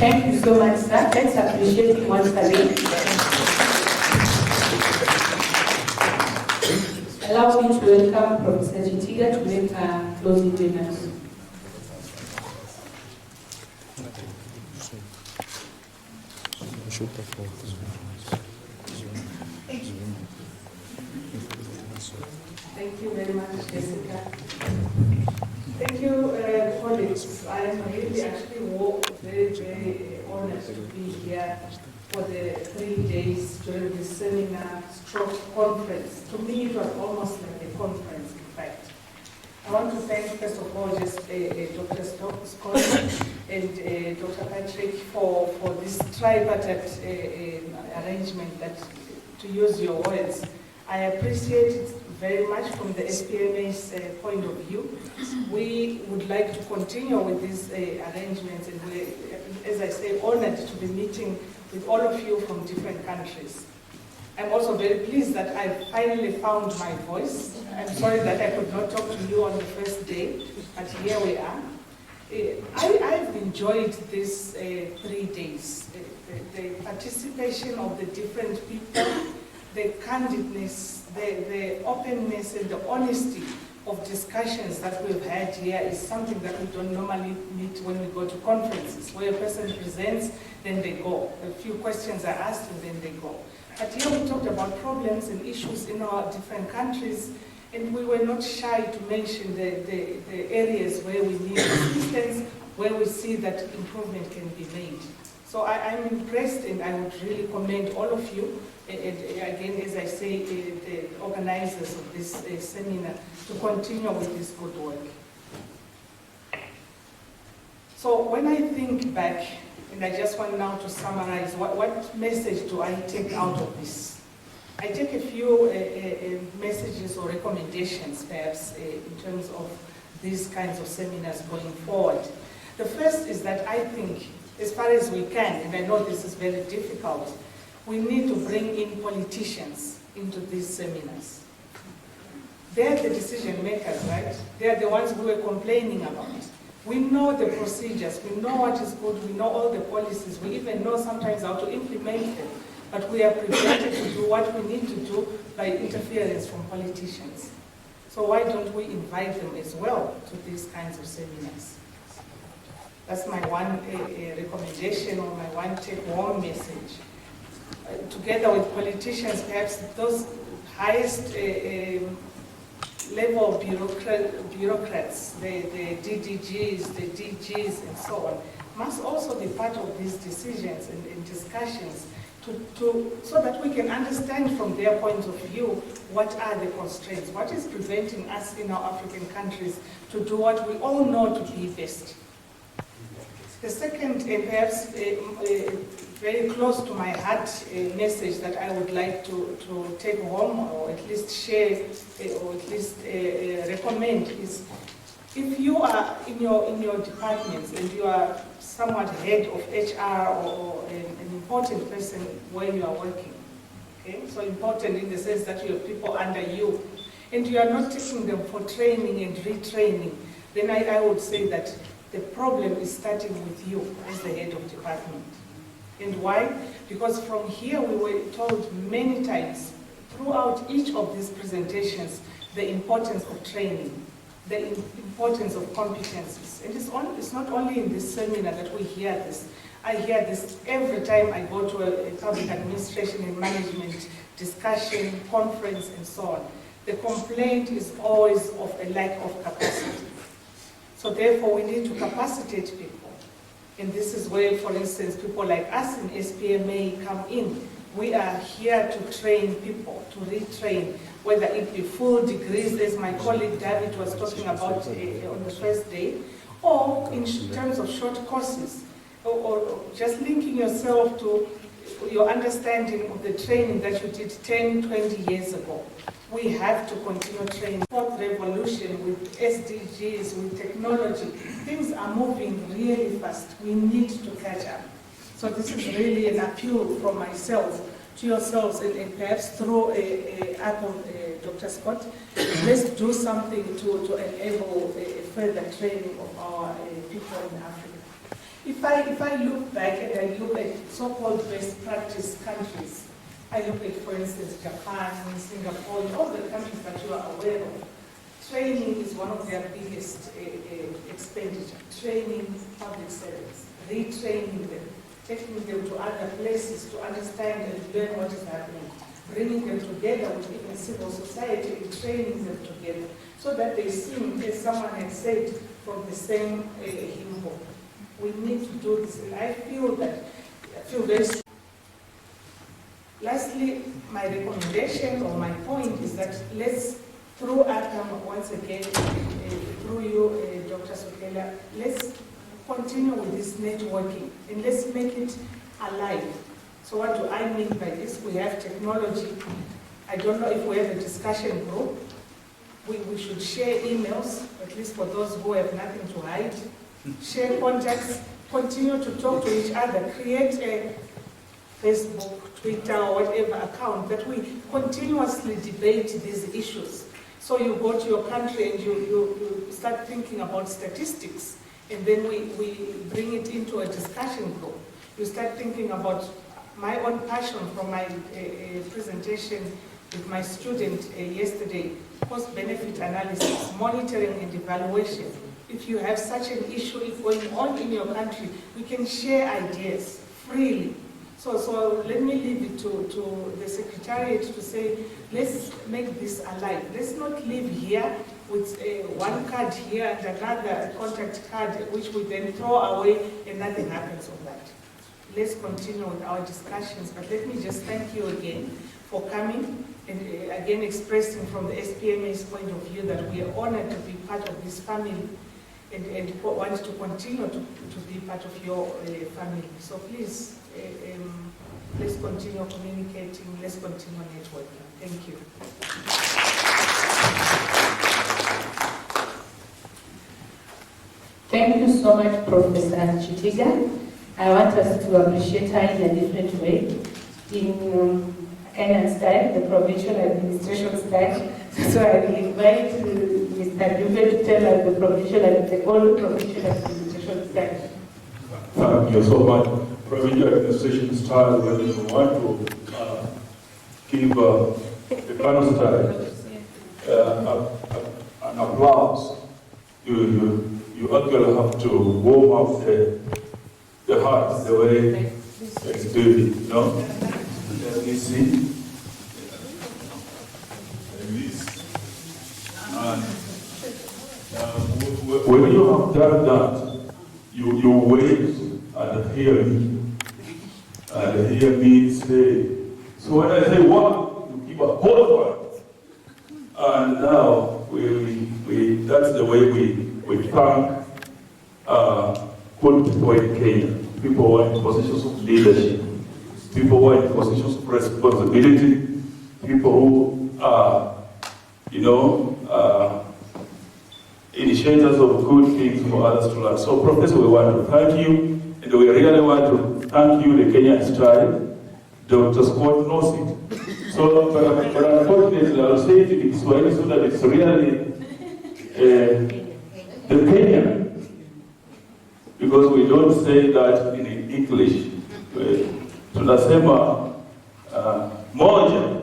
Thank you so much, sir. Let's appreciate him once again. Allow me to welcome Professor Chitiga to make a closing remarks. Thank you very much, Jessica. Thank you, colleagues. I am really actually very honored to be here for the 3 days during this seminar stroke conference. To me, it was almost like a conference, in fact. I want to thank, first of all, just Dr. Scott and Dr. Patrick for this tripartite arrangement that, to use your words, I appreciate it very much from the SPMA's point of view. We would like to continue with these arrangements, and we're, as I say, honored to be meeting with all of you from different countries. I'm also very pleased that I finally found my voice. I'm sorry that I could not talk to you on the first day, but here we are. I've enjoyed these 3 days. The participation of the different people, the candidness, the openness and the honesty of discussions that we've had here is something that we don't normally meet when we go to conferences, where a person presents, then they go. A few questions are asked and then they go. But here we talked about problems and issues in our different countries, and we were not shy to mention the areas where we need assistance, where we see that improvement can be made. So I'm impressed, and I would really commend all of you, and again, as I say, the organizers of this seminar, to continue with this good work. So when I think back, and I just want now to summarize, what message do I take out of this? I take a few messages or recommendations, perhaps, in terms of these kinds of seminars going forward. The first is that I think, as far as we can, and I know this is very difficult, we need to bring in politicians into these seminars. They're the decision makers, right? They're the ones who we're complaining about. We know the procedures, we know what is good, we know all the policies, we even know sometimes how to implement them, but we are prevented to do what we need to do by interference from politicians. So why don't we invite them as well to these kinds of seminars? That's my one recommendation, or my one take-home message. Together with politicians, perhaps those highest level of bureaucrats, the DDGs, the DGs, and so on, must also be part of these decisions and discussions so that we can understand from their point of view what are the constraints, what is preventing us in our African countries to do what we all know to be best. The second, perhaps very close to my heart message that I would like to take home, or at least share, or at least recommend, is if you are in your departments and you are somewhat head of HR or an important person where you are working, okay? So important in the sense that you have people under you, and you are not taking them for training and retraining, then I would say that the problem is starting with you as the head of department. And why? Because from here we were told many times throughout each of these presentations the importance of training, the importance of competencies. And it's not only in this seminar that we hear this. I hear this every time I go to a public administration and management discussion, conference, and so on. The complaint is always of a lack of capacity. So therefore, we need to capacitate people. And this is where, for instance, people like us in SPMA come in. We are here to train people, to retrain, whether it be full degrees, as my colleague David was talking about on the first day, or in terms of short courses, or just linking yourself to your understanding of the training that you did 10, 20 years ago. We have to continue training. Fourth revolution with SDGs, with technology, things are moving really fast. We need to catch up. So this is really an appeal from myself to yourselves, and perhaps through Dr. Scott, let's do something to enable further training of our people in Africa. If I look back and I look at so-called best practice countries, I look at, for instance, Japan, Singapore, all the countries that you are aware of, training is one of their biggest expenditure. Training public servants, retraining them, taking them to other places to understand and learn what is happening, bringing them together with even civil society and training them together so that they sing, as someone had said, from the same hymn book. We need to do this, and I feel very strong. Lastly, my recommendation or my point is that let's, through AAPAM once again, through you, Dr. Sokela, let's continue with this networking and let's make it alive. So what do I mean by this? We have technology. I don't know if we have a discussion group. We should share emails, at least for those who have nothing to hide. Share contacts, continue to talk to each other, create a Facebook, Twitter, or whatever account that we continuously debate these issues. So you go to your country and you start thinking about statistics, and then we bring it into a discussion group. You start thinking about my own passion from my presentation with my student yesterday, cost-benefit analysis, monitoring and evaluation. If you have such an issue going on in your country, we can share ideas freely. So let me leave it to the Secretariat to say, let's make this alive. Let's not live here with one card here and another contact card, which we then throw away and nothing happens on that. Let's continue with our discussions, but let me just thank you again for coming and again expressing from the SPMA's point of view that we are honored to be part of this family and want to continue to be part of your family. So please, let's continue communicating, let's continue networking. Thank you. Thank you so much, Professor Chitiga. I want us to appreciate her in a different way, in Kenyan style, the provincial administration style. So I will invite Mr. Dube to tell us the provincial and the old provincial administration style. Thank you so much. Provincial administration style, whether you want to give the panel style an applause, you actually have to warm up the heart the way it's doing, you know? Let me see. When you have done that, you wait and hear me. And hear me say. So when I say one, you give a whole one. And now that's the way we thank good people in Kenya. People who are in positions of leadership. People who are in positions of responsibility. People who are, initiators of good things for others to learn. So, Professor, we want to thank you, and we really want to thank you, the Kenyan style. Dr. Scott knows it. So, but unfortunately, I'll say it in Swahili so that it's really the Kenyan, because we don't say that in English. Tunasema moja